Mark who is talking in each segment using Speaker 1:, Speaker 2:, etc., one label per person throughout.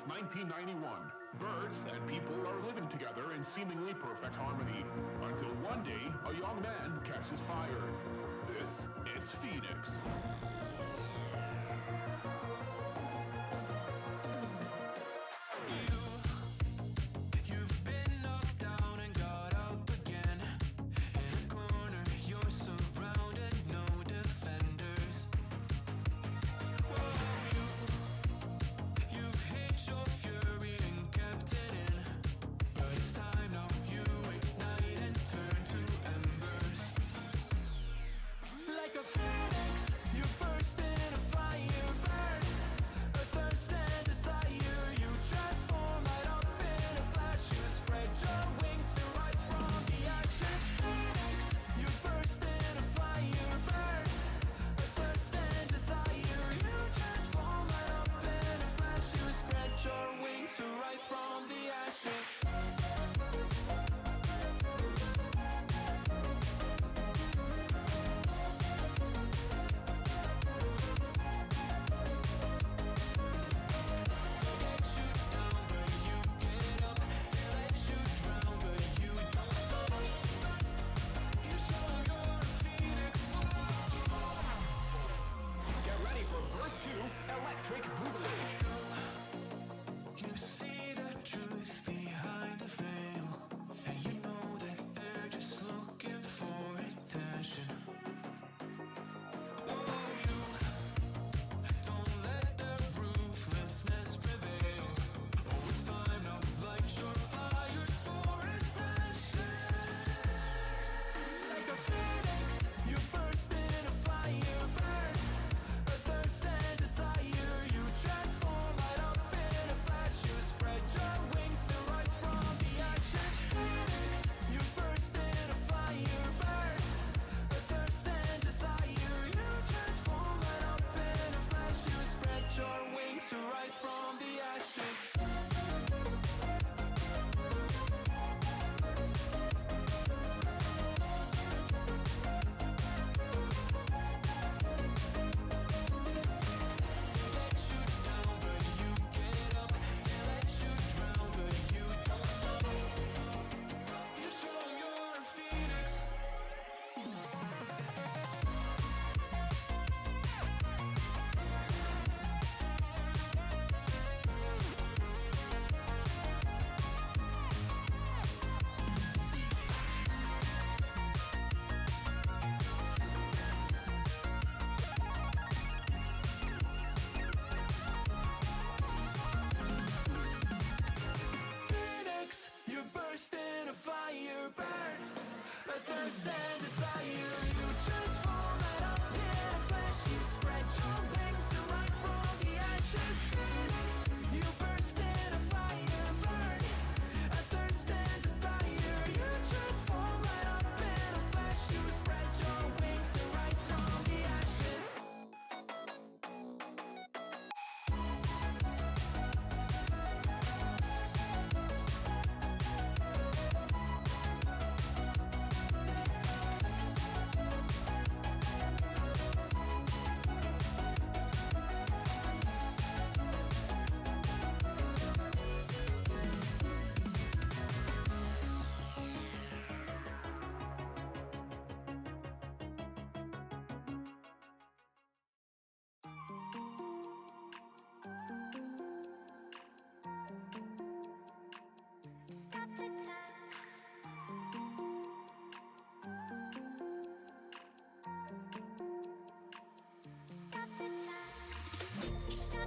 Speaker 1: since 1991. Birds and people are living together in seemingly perfect harmony, until one day a young man catches fire. This is Phoenix.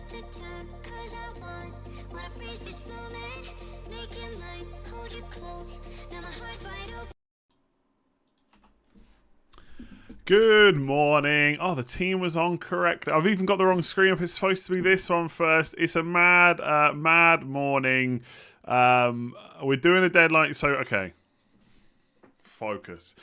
Speaker 2: The time, 'cause I wanna freeze this moment, make it mine, hold you close, now my heart's wide open.
Speaker 3: Good morning. Oh, the team was on correctly. I've even got the wrong screen up. It's supposed to be this one first. It's a mad morning. We're doing a deadline. So, okay. Focus.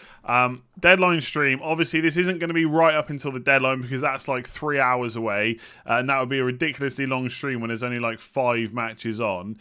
Speaker 3: Deadline stream. Obviously, this isn't going to be right up until the deadline because that's like 3 hours away. And that would be a ridiculously long stream when there's only like 5 matches on.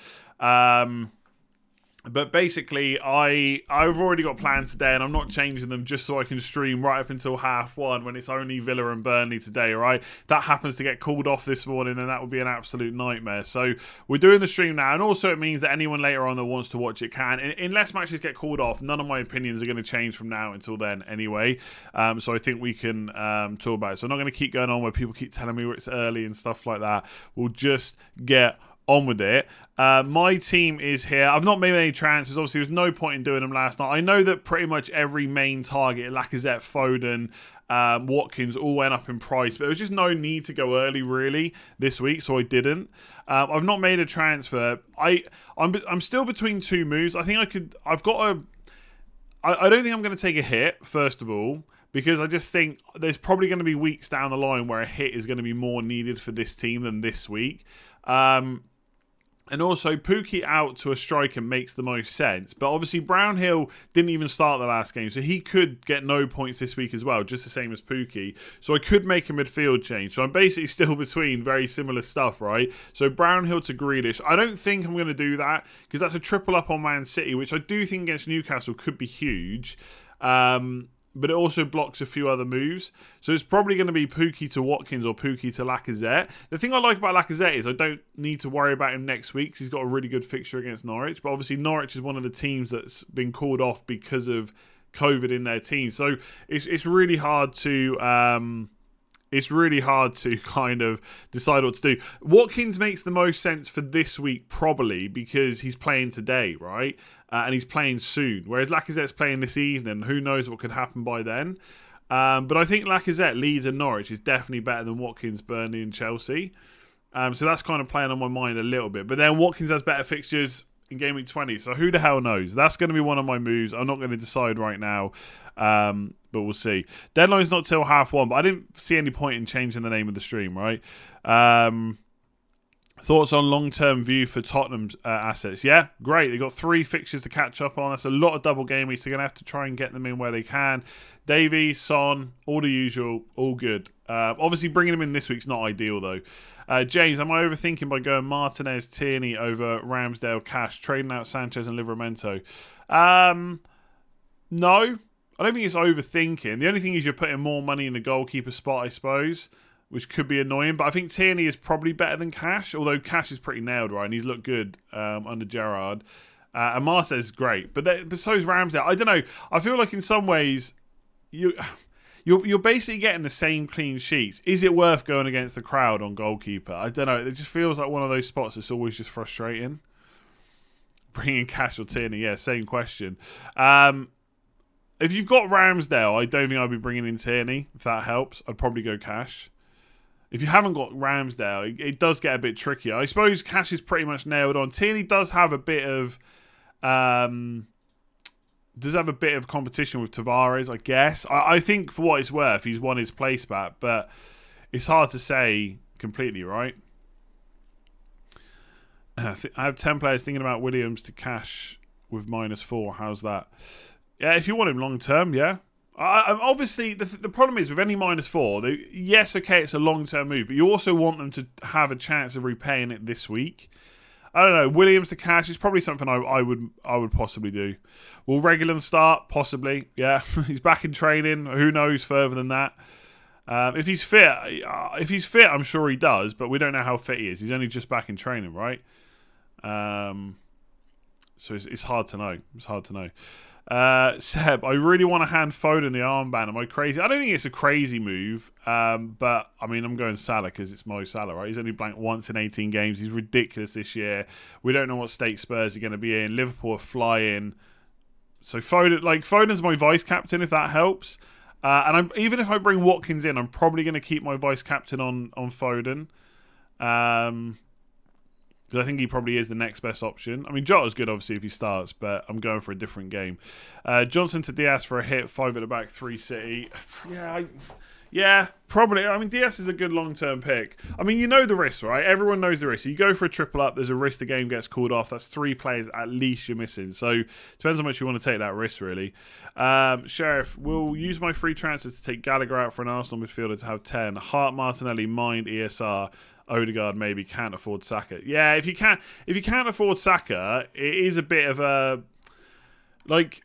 Speaker 3: But basically, I've already got plans today, and I'm not changing them just so I can stream right up until 1:30 when it's only Villa and Burnley today, right? If that happens to get called off this morning, then that would be an absolute nightmare. So we're doing the stream now, and also it means that anyone later on that wants to watch it can. Unless matches get called off, none of my opinions are going to change from now until then anyway. So I think we can talk about it. So I'm not going to keep going on where people keep telling me it's early and stuff like that. We'll just get on with it. My team is here. I've not made any transfers. Obviously, there was no point in doing them last night. I know that pretty much every main target, Lacazette, Foden, Watkins, all went up in price, but there was just no need to go early really this week, so I didn't. I've not made a transfer. I'm still between two moves. I think I don't think I'm going to take a hit, first of all, because I just think there's probably going to be weeks down the line where a hit is going to be more needed for this team than this week. And also, Pookie out to a striker makes the most sense. But obviously, Brownhill didn't even start the last game, so he could get no points this week as well, just the same as Pookie. So I could make a midfield change. So I'm basically still between very similar stuff, right? So Brownhill to Grealish. I don't think I'm going to do that, because that's a triple up on Man City, which I do think against Newcastle could be huge. But it also blocks a few other moves. So it's probably going to be Pookie to Watkins or Pookie to Lacazette. The thing I like about Lacazette is I don't need to worry about him next week because he's got a really good fixture against Norwich. But obviously Norwich is one of the teams that's been called off because of COVID in their team. So it's really hard to... It's really hard to kind of decide what to do. Watkins makes the most sense for this week, probably, because he's playing today, right? And he's playing soon. Whereas Lacazette's playing this evening. Who knows what could happen by then? But I think Lacazette, Leeds and Norwich is definitely better than Watkins, Burnley and Chelsea. So that's kind of playing on my mind a little bit. But then Watkins has better fixtures in Game Week 20. So who the hell knows? That's going to be one of my moves. I'm not going to decide right now. But we'll see. Deadline's not till 1:30, but I didn't see any point in changing the name of the stream, right? Thoughts on long-term view for Tottenham's assets? Yeah, great. They've got 3 fixtures to catch up on. That's a lot of double game weeks. They're going to have to try and get them in where they can. Davies, Son, all the usual, all good. Obviously, bringing them in this week's not ideal, though. James, am I overthinking by going Martinez, Tierney over Ramsdale, Cash, trading out Sanchez and Livramento? No. I don't think it's overthinking. The only thing is you're putting more money in the goalkeeper spot, I suppose, which could be annoying. But I think Tierney is probably better than Cash, although Cash is pretty nailed, right? And he's looked good under Gerrard. And Marcez is great. But so is Ramsdale. I don't know. I feel like in some ways, you're basically getting the same clean sheets. Is it worth going against the crowd on goalkeeper? I don't know. It just feels like one of those spots that's always just frustrating. Bringing Cash or Tierney, yeah, same question. If you've got Ramsdale, I don't think I'd be bringing in Tierney, if that helps. I'd probably go Cash. If you haven't got Ramsdale, it does get a bit trickier. I suppose Cash is pretty much nailed on. Tierney does have a bit of competition with Tavares, I guess. I think for what it's worth, he's won his place back, but it's hard to say completely, right? I have 10 players thinking about Williams to Cash with -4. How's that? Yeah, if you want him long term, yeah. Obviously, the problem is with any -4, yes, okay, it's a long term move, but you also want them to have a chance of repaying it this week. I don't know. Williams to Cash is probably something I would possibly do. Will Reguilon start? Possibly. Yeah, he's back in training. Who knows further than that? If he's fit, I'm sure he does, but we don't know how fit he is. He's only just back in training, right? So it's hard to know. It's hard to know. Seb, I really want to hand Foden the armband. Am I crazy? I don't think it's a crazy move, but I mean, I'm going Salah because it's Mo Salah, right? He's only blanked once in 18 games. He's ridiculous this year. We don't know what state Spurs are going to be in. Liverpool are flying. So Foden's my vice captain, if that helps. And even if I bring Watkins in, I'm probably going to keep my vice captain on Foden. Because I think he probably is the next best option. I mean, Jota's good, obviously, if he starts, but I'm going for a different game. Johnson to Diaz for a hit, 5 at the back, 3 City. Yeah, probably. I mean, Diaz is a good long-term pick. I mean, you know the risk, right? Everyone knows the risk. You go for a triple up, there's a risk the game gets called off. That's 3 players at least you're missing. So, depends how much you want to take that risk, really. Sheriff, will use my free transfer to take Gallagher out for an Arsenal midfielder to have 10. Hart, Martinelli, Mind, ESR. Odegaard maybe can't afford Saka. Yeah, if you can't afford Saka, it is a bit of a like.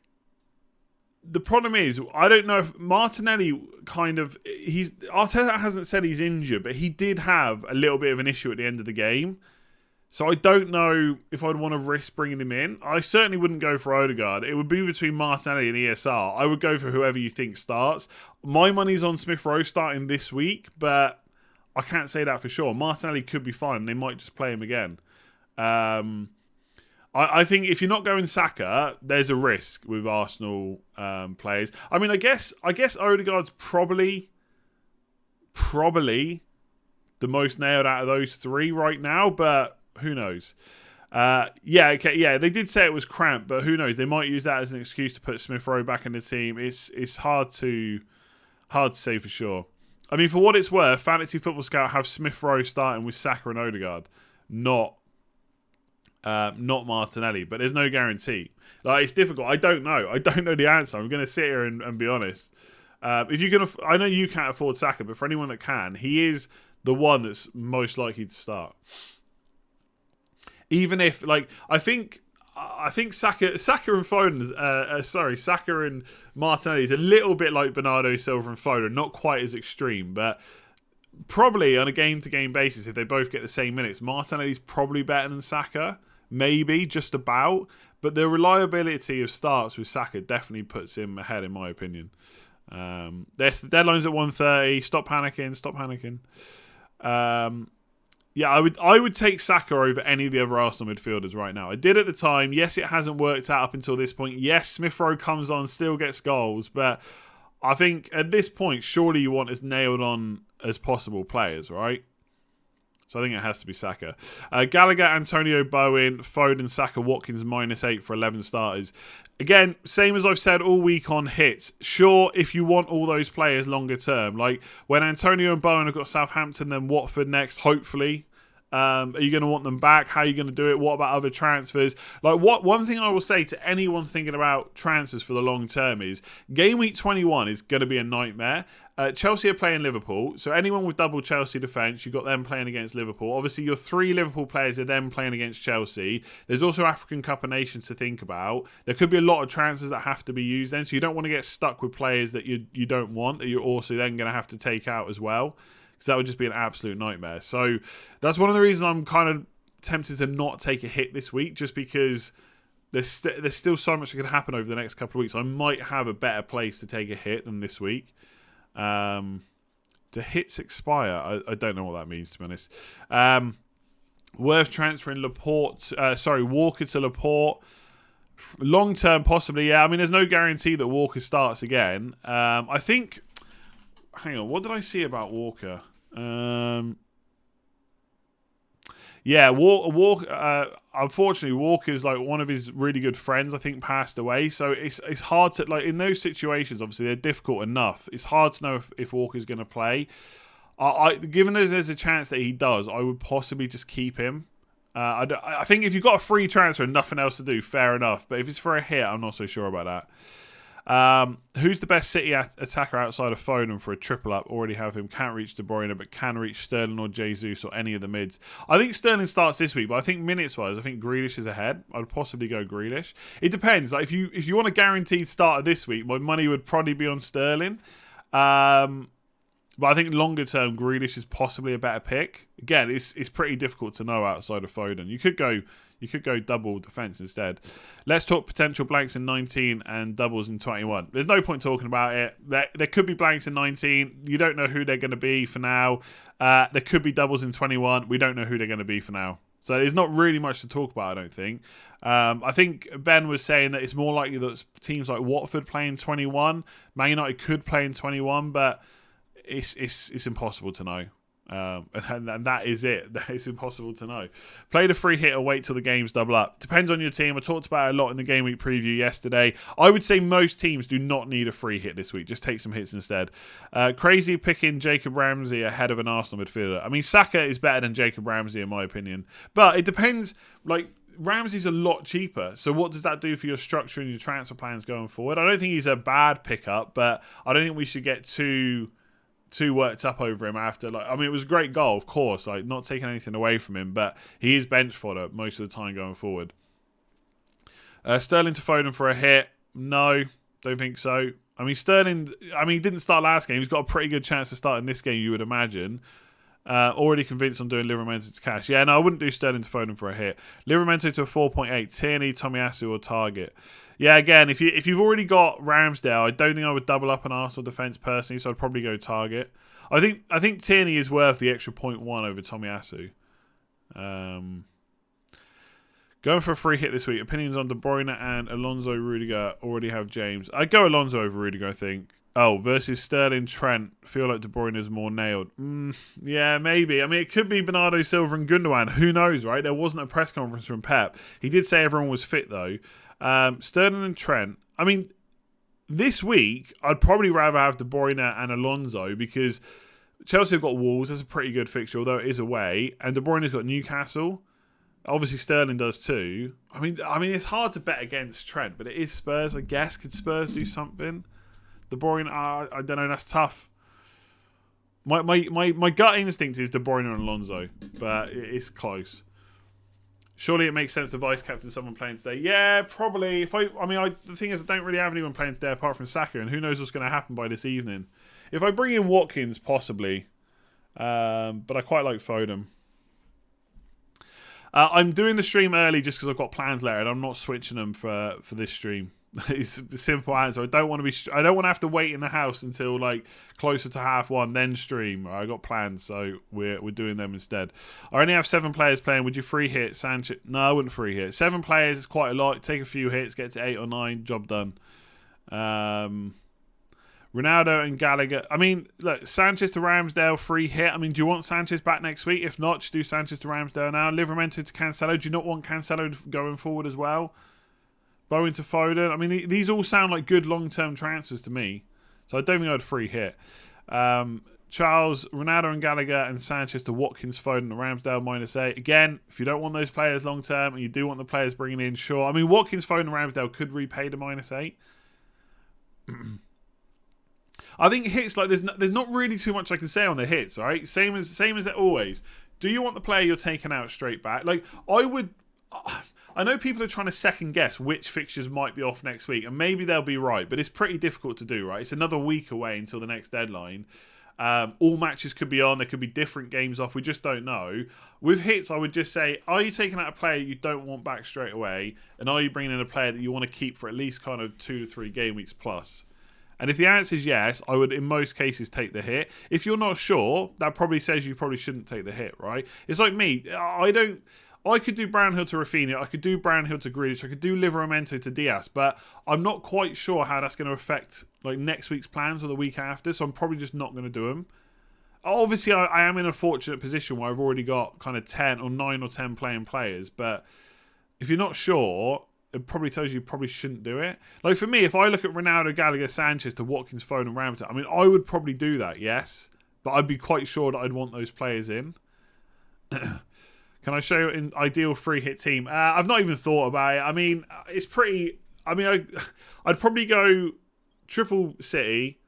Speaker 3: The problem is, I don't know if Martinelli Arteta hasn't said he's injured, but he did have a little bit of an issue at the end of the game. So I don't know if I'd want to risk bringing him in. I certainly wouldn't go for Odegaard. It would be between Martinelli and ESR. I would go for whoever you think starts. My money's on Smith Rowe starting this week, but I can't say that for sure. Martinelli could be fine. They might just play him again. I think if you're not going Saka, there's a risk with Arsenal players. I mean, I guess Odegaard's probably the most nailed out of those three right now, but who knows? They did say it was cramped, but who knows? They might use that as an excuse to put Smith Rowe back in the team. It's hard to say for sure. I mean, for what it's worth, Fantasy Football Scout have Smith Rowe starting with Saka and Odegaard, not Martinelli, but there's no guarantee. Like, it's difficult. I don't know the answer. I'm going to sit here and be honest. If you can, I know you can't afford Saka, but for anyone that can, he is the one that's most likely to start. Even if, like, I think Saka and Foden, Saka and Martinelli is a little bit like Bernardo Silva and Foden, not quite as extreme, but probably on a game-to-game basis, if they both get the same minutes, Martinelli's probably better than Saka, maybe, just about, but the reliability of starts with Saka definitely puts him ahead, in my opinion. The deadline's at 1:30. Stop panicking. I would take Saka over any of the other Arsenal midfielders right now. I did at the time. Yes, it hasn't worked out up until this point. Yes, Smith Rowe comes on, still gets goals, but I think at this point, surely you want as nailed on as possible players, right? So I think it has to be Saka. Gallagher, Antonio, Bowen, Foden, Saka, Watkins, -8 for 11 starters. Again, same as I've said all week on hits. Sure, if you want all those players longer term, like when Antonio and Bowen have got Southampton, then Watford next, hopefully. Are you going to want them back? How are you going to do it? What about other transfers? Like, one thing I will say to anyone thinking about transfers for the long term is game week 21 is going to be a nightmare. Chelsea are playing Liverpool, so anyone with double Chelsea defence, you've got them playing against Liverpool. Obviously, your 3 Liverpool players are then playing against Chelsea. There's also African Cup of Nations to think about. There could be a lot of transfers that have to be used then, so you don't want to get stuck with players that you don't want, that you're also then going to have to take out as well. Because that would just be an absolute nightmare. So that's one of the reasons I'm kind of tempted to not take a hit this week, just because there's still so much that could happen over the next couple of weeks. I might have a better place to take a hit than this week. Do hits expire? I don't know what that means, to be honest. Worth transferring Walker to Laporte. Long term, possibly, yeah. I mean, there's no guarantee that Walker starts again. I think... Hang on, what did I see about Walker? Unfortunately, Walker's like one of his really good friends, I think, passed away. So it's hard to, like, in those situations, obviously they're difficult enough. It's hard to know if Walker's going to play. Given that there's a chance that he does, I would possibly just keep him. I think if you've got a free transfer and nothing else to do, fair enough. But if it's for a hit, I'm not so sure about that. Who's the best City attacker outside of Foden for a triple up? Already have him. Can't reach De Bruyne, but can reach Sterling or Jesus or any of the mids. I think Sterling starts this week, but I think minutes-wise, I think Grealish is ahead. I'd possibly go Grealish. It depends. Like, if you want a guaranteed starter this week, my money would probably be on Sterling. But I think longer term, Grealish is possibly a better pick. Again, it's pretty difficult to know outside of Foden. You could go double defence instead. Let's talk potential blanks in 19 and doubles in 21. There's no point talking about it. There could be blanks in 19. You don't know who they're going to be for now. There could be doubles in 21. We don't know who they're going to be for now. So there's not really much to talk about, I don't think. I think Ben was saying that it's more likely that teams like Watford play in 21. Man United could play in 21, but it's impossible to know. And that is it. It's impossible to know. Play the free hit or wait till the games double up. Depends on your team. I talked about it a lot in the game week preview yesterday. I would say most teams do not need a free hit this week. Just take some hits instead. Crazy picking Jacob Ramsey ahead of an Arsenal midfielder. I mean, Saka is better than Jacob Ramsey in my opinion. But it depends. Like, Ramsey's a lot cheaper. So what does that do for your structure and your transfer plans going forward? I don't think he's a bad pickup, but I don't think we should get too too worked up over him after. Like, I mean, it was a great goal, of course. Like, not taking anything away from him, but he is bench fodder most of the time going forward. Sterling to Foden for a hit. No, don't think so. I mean, Sterling, he didn't start last game. He's got a pretty good chance to start in this game, you would imagine. Already convinced on doing Livramento to cash. Yeah, no, I wouldn't do Sterling to Foden for a hit. Livramento to a 4.8. Tierney, Tomiyasu or target. Yeah, again, if you've already got Ramsdale, I don't think I would double up an Arsenal defence personally, so I'd probably go target. I think Tierney is worth the extra 0.1 over Tomiyasu. Going for a free hit this week. Opinions on De Bruyne and Alonso Rudiger. Already have James. I'd go Alonso over Rudiger, I think. Oh, versus Sterling Trent. Feel like De Bruyne is more nailed. Yeah, maybe. I mean, it could be Bernardo Silva and Gundogan. Who knows, right? There wasn't a press conference from Pep. He did say everyone was fit, though. Sterling and Trent. I mean, this week, I'd probably rather have De Bruyne and Alonso because Chelsea have got Wolves. That's a pretty good fixture, although it is away. And De Bruyne's got Newcastle. Obviously, Sterling does too. I mean, it's hard to bet against Trent, but it is Spurs, I guess. Could Spurs do something? De Bruyne, I don't know. That's tough. My gut instinct is De Bruyne and Alonso, but it's close. Surely it makes sense to vice captain someone playing today. Yeah, probably. The thing is, I don't really have anyone playing today apart from Saka, and who knows what's going to happen by this evening. If I bring in Watkins, possibly, but I quite like Foden. I'm doing the stream early just because I've got plans later, and I'm not switching them for this stream. It's a simple answer. I don't want to have to wait in the house until like closer to 1:30 then stream. I got plans, so we're doing them instead. I only have 7 players playing. Would you free hit Sanchez? No, I wouldn't free hit. 7 players is quite a lot. Take a few hits, get to 8 or 9, job done. Ronaldo and Gallagher. I mean, look, Sanchez to Ramsdale, free hit. I mean, do you want Sanchez back next week? If not, just do Sanchez to Ramsdale now. Livramento to Cancelo. Do you not want Cancelo going forward as well? Bowen to Foden. I mean, these all sound like good long-term transfers to me. So I don't think I'd free hit. Charles, Ronaldo and Gallagher and Sanchez to Watkins, Foden and Ramsdale -8. Again, if you don't want those players long-term and you do want the players bringing in, sure. I mean, Watkins, Foden and Ramsdale could repay the -8. I think hits, like, there's not really too much I can say on the hits, right? Same as always. Do you want the player you're taking out straight back? Like, I know people are trying to second guess which fixtures might be off next week, and maybe they'll be right, but it's pretty difficult to do, right? It's another week away until the next deadline. All matches could be on. There could be different games off. We just don't know. With hits, I would just say, are you taking out a player you don't want back straight away? And are you bringing in a player that you want to keep for at least kind of 2 to 3 game weeks plus? And if the answer is yes, I would in most cases take the hit. If you're not sure, that probably says you probably shouldn't take the hit, right? It's like me. I could do Brownhill to Rafinha. I could do Brownhill to Grealish. I could do Livramento to Diaz. But I'm not quite sure how that's going to affect like next week's plans or the week after. So I'm probably just not going to do them. Obviously, I am in a fortunate position where I've already got kind of 10 or 9 or 10 playing players. But if you're not sure, it probably tells you probably shouldn't do it. Like for me, if I look at Ronaldo, Gallagher, Sanchez to Watkins, Foden and Ramsdale, I mean, I would probably do that, yes. But I'd be quite sure that I'd want those players in. Can I show you an ideal free hit team? I've not even thought about it. I mean, it's pretty... I mean, I'd probably go triple City.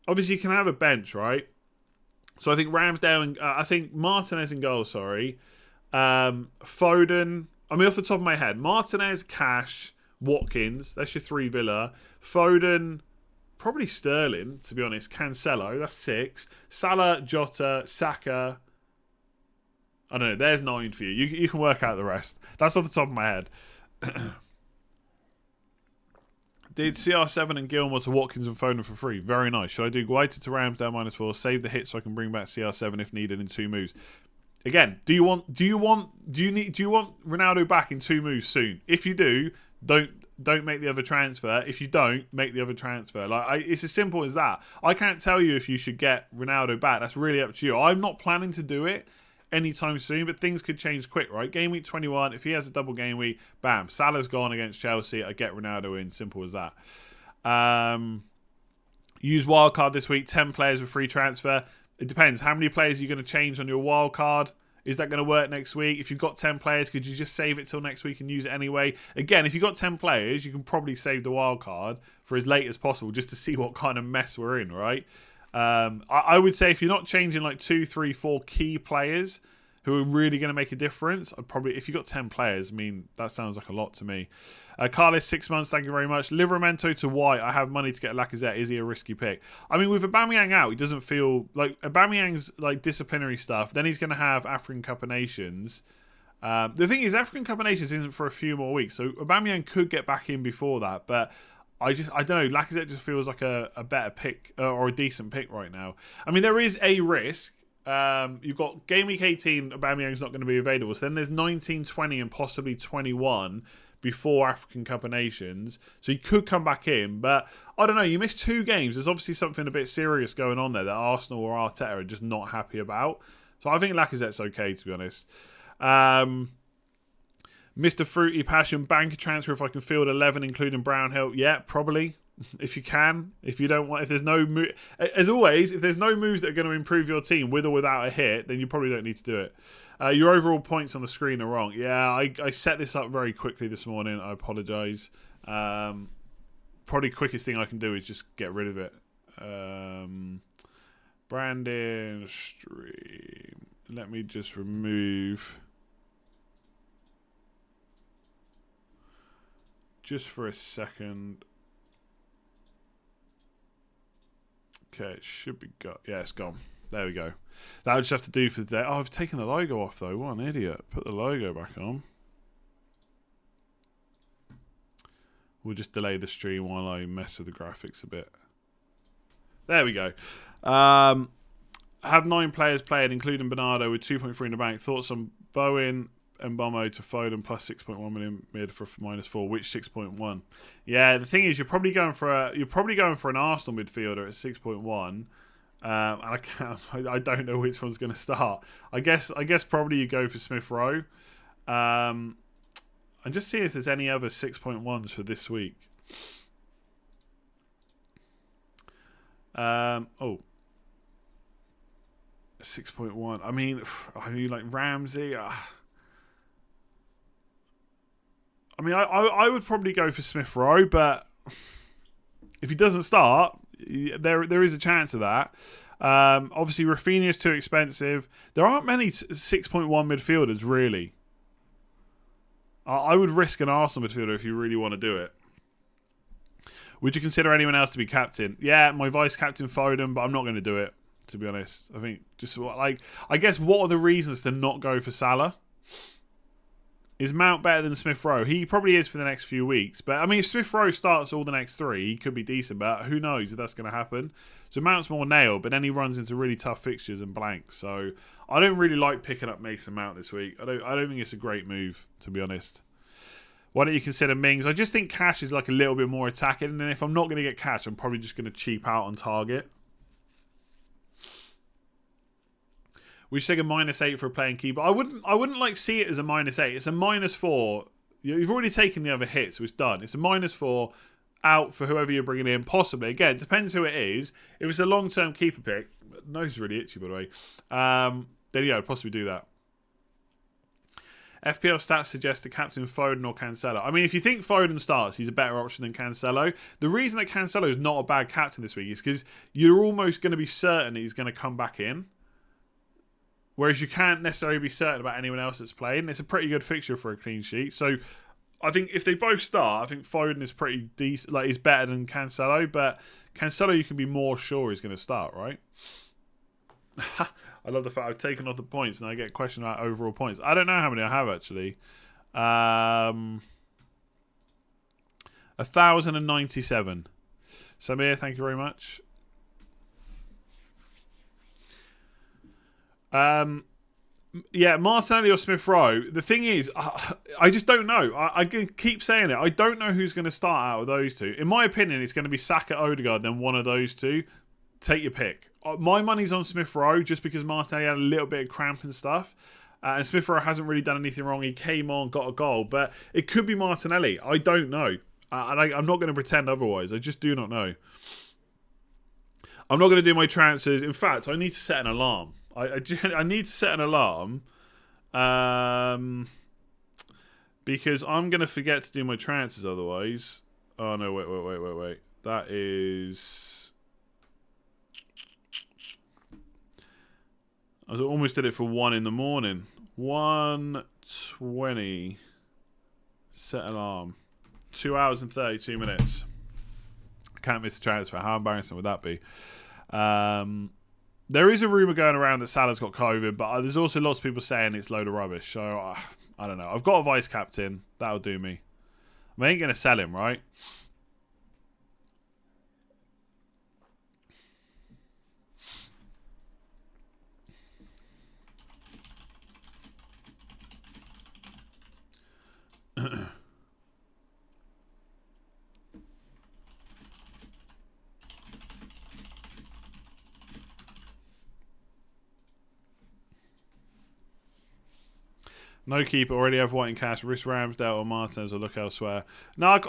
Speaker 3: Obviously, you can have a bench, right? So I think Ramsdale and... I think Martinez in goal, sorry. Foden... I mean, off the top of my head, Martinez, Cash, Watkins. That's your 3 Villa. Foden... Probably Sterling, to be honest. Cancelo, that's 6. Salah, Jota, Saka... I don't know, there's 9 for you. You can work out the rest. That's off the top of my head. Did CR7 and Gilmore to Watkins and Foden for free. Very nice. Should I do Guaita to Ramsdale -4, save the hit so I can bring back CR7 if needed in 2 moves? Again, do you want Ronaldo back in 2 moves soon? If you do, don't make the other transfer. If you don't, make the other transfer. It's as simple as that. I can't tell you if you should get Ronaldo back. That's really up to you. I'm not planning to do it anytime soon, but things could change quick, right? Game week 21, if he has a double game week, bam, Salah's gone against Chelsea. I get Ronaldo in. Simple as that. Use wildcard this week. 10 players with free transfer. It depends. How many players are you going to change on your wildcard? Is that going to work next week? If you've got 10 players, could you just save it till next week and use it anyway? Again, if you've got 10 players, you can probably save the wildcard for as late as possible just to see what kind of mess we're in, right? I would say if you're not changing like 2, 3, 4 key players who are really going to make a difference, I'd probably, if you've got 10 players, I mean, that sounds like a lot to me. Carlos, 6 months, thank you very much. Livramento to White, I have money to get Lacazette. Is he a risky pick? I mean, with Aubameyang out, he doesn't feel like Aubameyang's like disciplinary stuff. Then he's going to have African Cup of Nations. The thing is, African Cup of Nations isn't for a few more weeks, so Aubameyang could get back in before that, but I don't know. Lacazette just feels like a better pick or a decent pick right now. I mean, there is a risk. You've got Game Week 18, Aubameyang's not going to be available. So then there's 19, 20 and possibly 21 before African Cup of Nations. So he could come back in. But I don't know. You missed 2 games. There's obviously something a bit serious going on there that Arsenal or Arteta are just not happy about. So I think Lacazette's okay, to be honest. Mr. Fruity Passion, bank a transfer if I can field 11, including Brownhill. Yeah, probably. If you can. If you don't want, if there's no move, as always, if there's no moves that are going to improve your team with or without a hit, then you probably don't need to do it. Your overall points on the screen are wrong. Yeah, I set this up very quickly this morning. I apologise. Probably quickest thing I can do is just get rid of it. Brandon stream. Let me just remove. Just for a second. Okay, it should be gone. Yeah, it's gone. There we go. That would just have to do for the day. Oh, I've taken the logo off though. What an idiot. Put the logo back on. We'll just delay the stream while I mess with the graphics a bit. There we go. Have 9 players played, including Bernardo, with 2.3 in the bank. Thoughts on Bowen and Bomo to Foden plus 6.1 million mid for -4. Which 6.1? Yeah, the thing is, you're probably going for an Arsenal midfielder at 6.1. And I don't know which one's going to start. I guess probably you go for Smith Rowe. And just see if there's any other 6.1s for this week. 6.1. I mean, like Ramsey. I mean, I would probably go for Smith Rowe, but if he doesn't start, there is a chance of that. Obviously, Rafinha's too expensive. There aren't many 6.1 midfielders, really. I would risk an Arsenal midfielder if you really want to do it. Would you consider anyone else to be captain? Yeah, my vice captain Foden, but I'm not going to do it, to be honest. I think I guess what are the reasons to not go for Salah? Is Mount better than Smith Rowe? He probably is for the next few weeks. But, I mean, if Smith Rowe starts all the next 3, he could be decent. But who knows if that's going to happen. So Mount's more nailed, but then he runs into really tough fixtures and blanks. So I don't really like picking up Mason Mount this week. I don't think it's a great move, to be honest. Why don't you consider Mings? I just think cash is like a little bit more attacking. And then if I'm not going to get cash, I'm probably just going to cheap out on target. We should take a -8 for a playing keeper. I wouldn't like see it as a -8. It's a -4. You've already taken the other hit, so it's done. It's a -4 out for whoever you're bringing in. Possibly. Again, it depends who it is. If it's a long-term keeper pick, nose really itchy, by the way. Then yeah, I'd possibly do that. FPL stats suggest to captain Foden or Cancelo. I mean, if you think Foden starts, he's a better option than Cancelo. The reason that Cancelo is not a bad captain this week is because you're almost going to be certain that he's going to come back in. Whereas you can't necessarily be certain about anyone else that's playing. It's a pretty good fixture for a clean sheet. So I think if they both start, I think Foden is pretty decent. Like, he's better than Cancelo. But Cancelo, you can be more sure he's going to start, right? I love the fact I've taken off the points and I get a question about overall points. I don't know how many I have, actually. 1,097. Samir, thank you very much. Yeah, Martinelli or Smith Rowe. The thing is, I just don't know. I keep saying it. I don't know who's going to start out of those two. In my opinion, it's going to be Saka, Odegaard, then one of those two. Take your pick. My money's on Smith Rowe just because Martinelli had a little bit of cramp and stuff. And Smith Rowe hasn't really done anything wrong. He came on, got a goal. But it could be Martinelli. I don't know. And I'm not going to pretend otherwise. I just do not know. I'm not going to do my transfers. In fact, I need to set an alarm. I need to set an alarm because I'm going to forget to do my transfers otherwise. Oh, no, wait. That is... I almost did it for 1 in the morning. 1:20. Set alarm. 2 hours and 32 minutes. Can't miss a transfer. How embarrassing would that be? There is a rumour going around that Salah's got COVID, but there's also lots of people saying it's a load of rubbish. So, I don't know. I've got a vice captain. That'll do me. I ain't going to sell him, right? No keeper, already have White in cash. Risk Ramsdale or Martinez or look elsewhere. No, I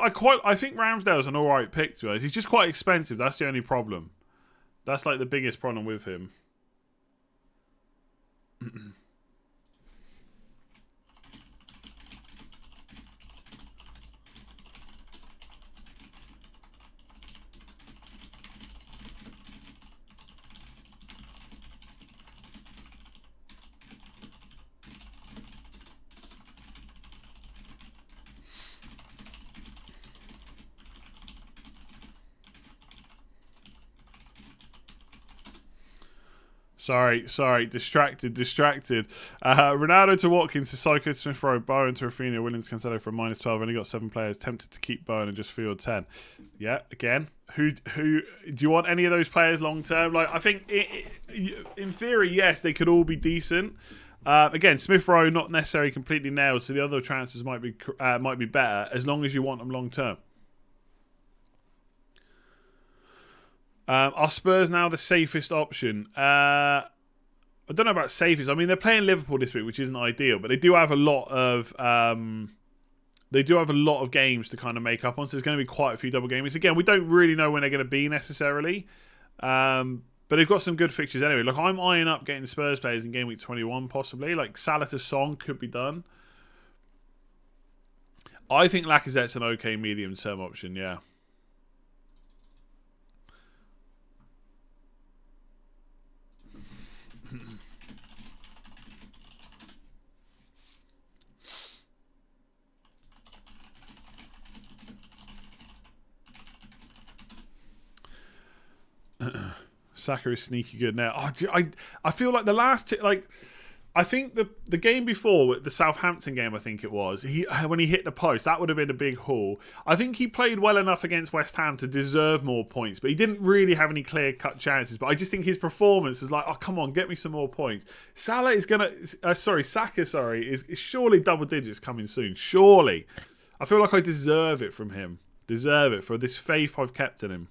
Speaker 3: think Ramsdale's an alright pick, to be honest. He's just quite expensive. That's the only problem. That's like the biggest problem with him. Sorry. Distracted. Ronaldo to Watkins to Psycho to Smith Rowe, Bowen to Rafinha, Williams Cancelo for -12. Only got 7 players. Tempted to keep Bowen and just field 10. Yeah, again. Who do you want any of those players long term? Like, I think in theory, yes, they could all be decent. Again, Smith Rowe not necessarily completely nailed, so the other transfers might be better as long as you want them long term. Are Spurs now the safest option? I don't know about safest. I mean, they're playing Liverpool this week, which isn't ideal, but they do have a lot of games to kind of make up on. So there's going to be quite a few double games. Again, we don't really know when they're going to be necessarily, but they've got some good fixtures anyway. Like, I'm eyeing up getting Spurs players in game week 21 possibly. Like Salah to Song could be done. I think Lacazette's an okay medium term option. Yeah. Saka is sneaky good now. I feel like the last I think the game before, the Southampton game, I think it was, when he hit the post, that would have been a big haul. I think he played well enough against West Ham to deserve more points, but he didn't really have any clear-cut chances. But I just think his performance is like, oh, come on, get me some more points. Saka is surely double digits coming soon. Surely. I feel like I deserve it from him. Deserve it for this faith I've kept in him.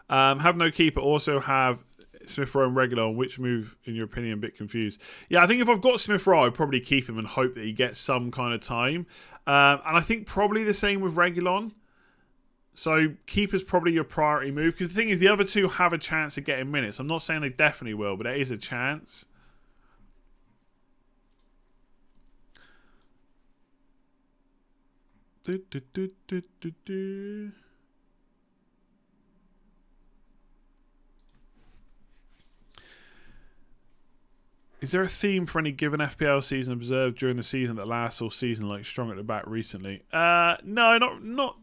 Speaker 3: Have no keeper, also have Smith Rowe and Reguilon. Which move, in your opinion, a bit confused? Yeah, I think if I've got Smith Rowe, I'd probably keep him and hope that he gets some kind of time. And I think probably the same with Reguilon. So keeper's probably your priority move. Because the thing is, the other two have a chance of getting minutes. I'm not saying they definitely will, but there is a chance. Is there a theme for any given FPL season observed during the season that lasts all season, like strong at the back recently? No, not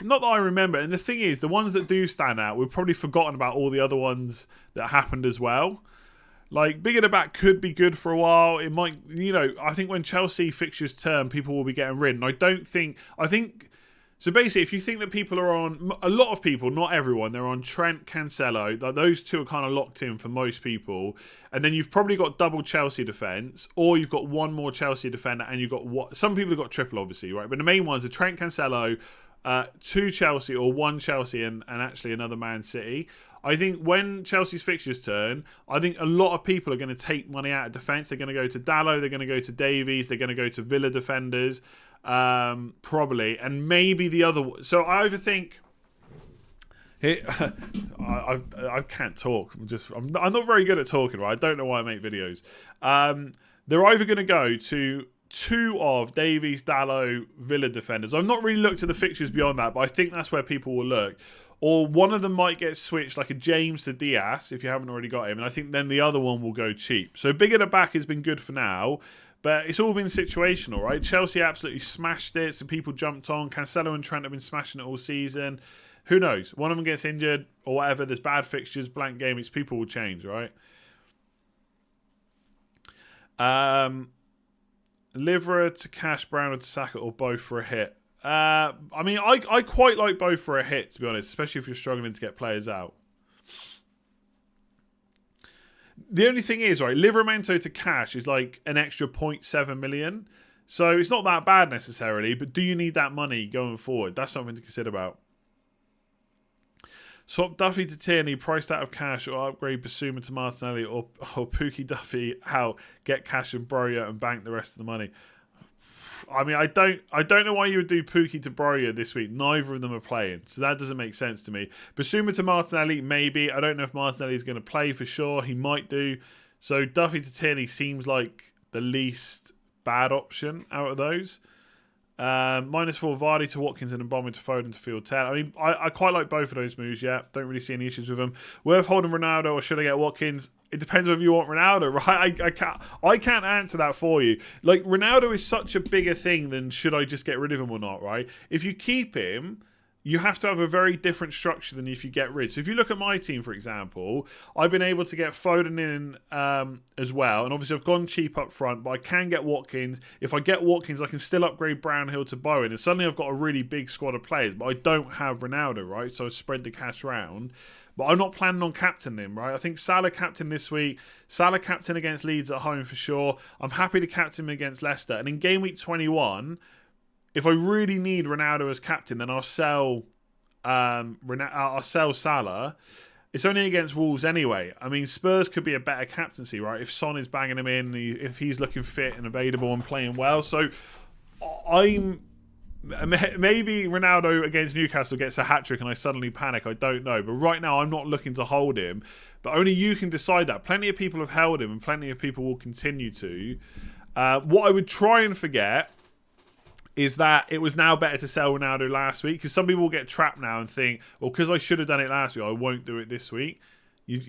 Speaker 3: that I remember. And the thing is, the ones that do stand out, we've probably forgotten about all the other ones that happened as well. Like, big at the back could be good for a while. It might, I think when Chelsea fixtures turn, people will be getting rid. And so basically, if you think that people are on, a lot of people, not everyone, they're on Trent, Cancelo. Those two are kind of locked in for most people. And then you've probably got double Chelsea defence, or you've got one more Chelsea defender, and you've got some people have got triple, obviously, right? But the main ones are Trent, Cancelo, 2 Chelsea, or 1 Chelsea, and actually another Man City. I think when Chelsea's fixtures turn, I think a lot of people are going to take money out of defence. They're going to go to Dalot, they're going to go to Davies, they're going to go to Villa defenders. Probably, and maybe the other. So I either think I can't talk. I'm not very good at talking. Right? I don't know why I make videos. They're either going to go to two of Davies, Dalot, Villa defenders. I've not really looked at the fixtures beyond that, but I think that's where people will look. Or one of them might get switched, like a James to Diaz, if you haven't already got him. And I think then the other one will go cheap. So big at the back has been good for now. But it's all been situational, right? Chelsea absolutely smashed it. Some people jumped on. Cancelo and Trent have been smashing it all season. Who knows? One of them gets injured or whatever. There's bad fixtures, blank game. It's people will change, right? Livera to Cash, Brown to Saka, or both for a hit. I mean, I quite like both for a hit, to be honest, especially if you're struggling to get players out. The only thing is, right, Livramento to Cash is like an extra 0.7 million. So it's not that bad necessarily, but do you need that money going forward? That's something to consider about. Swap Duffy to Tierney, priced out of Cash, or upgrade Basuma to Martinelli, or Pookie Duffy out, get Cash and Broya and bank the rest of the money. I mean, I don't know why you would do Pookie to Broya this week. Neither of them are playing, so that doesn't make sense to me. Basuma to Martinelli, maybe. I don't know if Martinelli is going to play for sure. He might do. So Duffy to Tierney seems like the least bad option out of those. -4 Vardy to Watkins and Mbombe to Foden to field 10. I mean, I quite like both of those moves, yeah. Don't really see any issues with them. Worth holding Ronaldo or should I get Watkins? It depends whether you want Ronaldo, right? I can't answer that for you. Like, Ronaldo is such a bigger thing than should I just get rid of him or not, right? If you keep him, you have to have a very different structure than if you get rid. So if you look at my team, for example, I've been able to get Foden in as well. And obviously I've gone cheap up front, but I can get Watkins. If I get Watkins, I can still upgrade Brownhill to Bowen. And suddenly I've got a really big squad of players, but I don't have Ronaldo, right? So I spread the cash round. But I'm not planning on captaining him, right? I think Salah captain this week. Salah captain against Leeds at home for sure. I'm happy to captain him against Leicester. And in game week 21... if I really need Ronaldo as captain, then I'll sell Salah. It's only against Wolves anyway. I mean, Spurs could be a better captaincy, right? If Son is banging him in, if he's looking fit and available and playing well. So maybe Ronaldo against Newcastle gets a hat-trick and I suddenly panic. I don't know. But right now, I'm not looking to hold him. But only you can decide that. Plenty of people have held him and plenty of people will continue to. What I would try and forget is that it was now better to sell Ronaldo last week, because some people will get trapped now and think, well, because I should have done it last week, I won't do it this week. You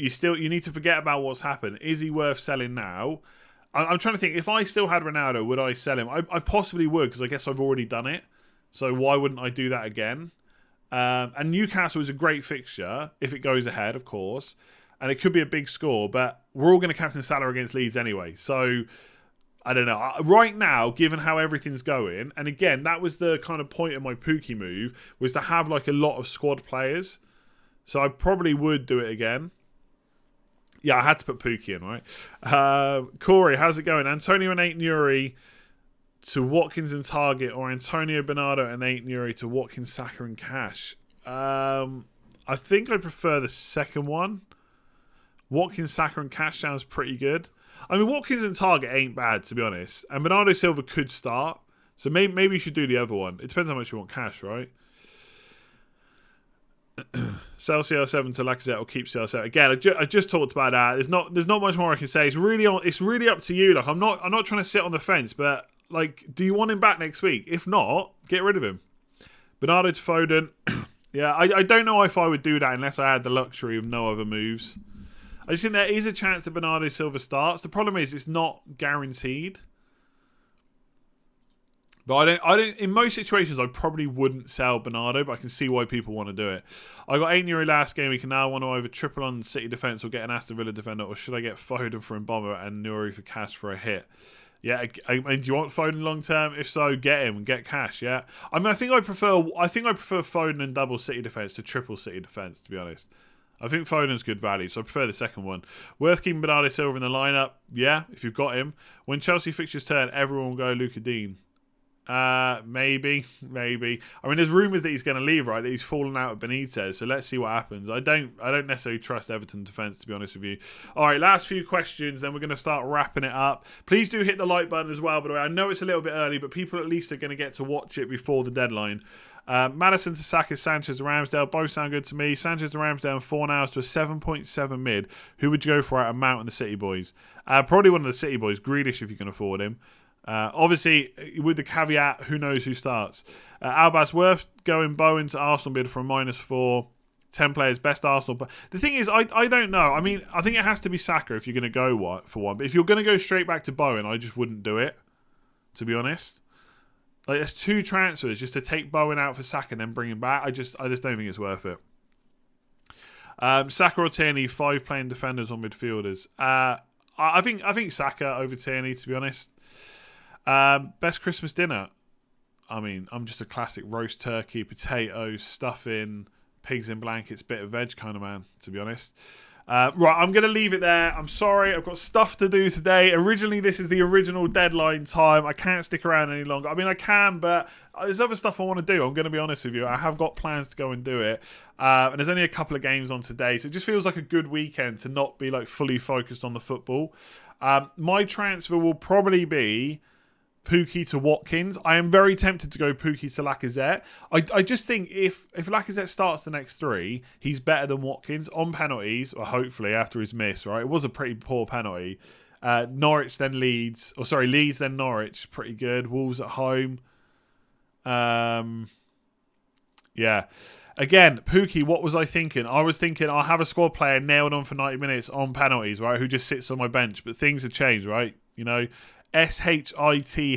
Speaker 3: need to forget about what's happened. Is he worth selling now? I'm trying to think, if I still had Ronaldo, would I sell him? I possibly would, because I guess I've already done it. So why wouldn't I do that again? And Newcastle is a great fixture, if it goes ahead, of course. And it could be a big score, but we're all going to captain Salah against Leeds anyway. So I don't know. Right now, given how everything's going, and again, that was the kind of point of my Pookie move, was to have like a lot of squad players. So I probably would do it again. Yeah, I had to put Pookie in, right? Corey, how's it going? Antonio and 8 Nuri to Watkins and Target, or Antonio Bernardo and 8 Nuri to Watkins, Saka and Cash? I think I prefer the second one. Watkins, Saka and Cash sounds pretty good. I mean, Watkins and Target ain't bad, to be honest. And Bernardo Silva could start. So maybe you should do the other one. It depends how much you want cash, right? Sell CR7 to Lacazette or keep CR7. Again, I just talked about that. There's not much more I can say. It's really up to you. Like, I'm not trying to sit on the fence, but like, do you want him back next week? If not, get rid of him. Bernardo to Foden. Yeah, I don't know if I would do that unless I had the luxury of no other moves. I just think there is a chance that Bernardo Silva starts. The problem is it's not guaranteed. But I don't. In most situations, I probably wouldn't sell Bernardo, but I can see why people want to do it. I got 8 Euro last game. We can now want to either triple on City defence or get an Aston Villa defender, or should I get Foden for Mbombe and Nuri for cash for a hit? Yeah, I mean, do you want Foden long term? If so, get him and get cash. Yeah, I mean, I think I prefer Foden and double City defence to triple City defence. To be honest. I think Foden's good value, so I prefer the second one. Worth keeping Bernardo Silva in the lineup? Yeah, if you've got him. When Chelsea fixtures turn, everyone will go Luca Dean. Maybe. I mean, there's rumours that he's going to leave, right? That he's fallen out with Benitez, so let's see what happens. I don't necessarily trust Everton defence, to be honest with you. All right, last few questions, then we're going to start wrapping it up. Please do hit the like button as well, by the way. I know it's a little bit early, but people at least are going to get to watch it before the deadline. Madison to Saka, Sanchez to Ramsdale. Both sound good to me. Sanchez to Ramsdale and 4 nows to a 7.7 mid. Who would you go for out of Mount and the City boys? Probably one of the City boys. Grealish if you can afford him. Obviously, with the caveat, who knows who starts. Albas, worth going Bowen to Arsenal bid from -4. 10 players, best Arsenal. But the thing is, I don't know. I mean, I think it has to be Saka if you're going to go for one. But if you're going to go straight back to Bowen, I just wouldn't do it, to be honest. Like, there's 2 transfers just to take Bowen out for Saka and then bring him back. I just don't think it's worth it. Saka or Tierney, 5 playing defenders or midfielders. I think Saka over Tierney, to be honest. Best Christmas dinner. I mean, I'm just a classic roast turkey, potatoes, stuffing, pigs in blankets, bit of veg kind of man, to be honest. Right, I'm going to leave it there. I'm sorry, I've got stuff to do today. Originally, this is the original deadline time. I can't stick around any longer. I mean, I can, but there's other stuff I want to do. I'm going to be honest with you. I have got plans to go and do it. And there's only a couple of games on today, so it just feels like a good weekend to not be like fully focused on the football. My transfer will probably be Pukki to Watkins. I am very tempted to go Pukki to Lacazette. I just think if Lacazette starts the next 3, he's better than Watkins on penalties, or hopefully after his miss, right? It was a pretty poor penalty. Norwich then Leeds. Leeds then Norwich. Pretty good. Wolves at home. Yeah. Again, Pukki, what was I thinking? I was thinking I'll have a squad player nailed on for 90 minutes on penalties, right? Who just sits on my bench. But things have changed, right? You know, SHIT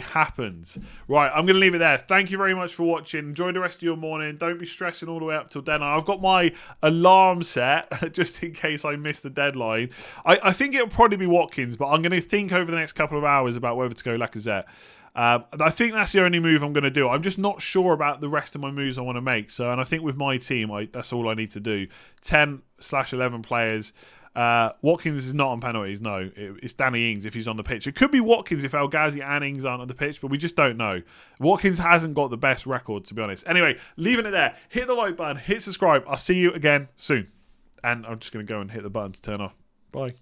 Speaker 3: happens. Right, I'm going to leave it there. Thank you very much for watching. Enjoy the rest of your morning. Don't be stressing all the way up till deadline. I've got my alarm set just in case I miss the deadline. I think it'll probably be Watkins, but I'm going to think over the next couple of hours about whether to go Lacazette. I think that's the only move I'm going to do. I'm just not sure about the rest of my moves I want to make. And I think with my team, that's all I need to do. 10/11 players. Watkins is not on penalties, no. It's Danny Ings if he's on the pitch. It could be Watkins if El Ghazi and Ings aren't on the pitch, but we just don't know. Watkins hasn't got the best record, to be honest. Anyway, leaving it there. Hit the like button, hit subscribe. I'll see you again soon. And I'm just going to go and hit the button to turn off. Bye.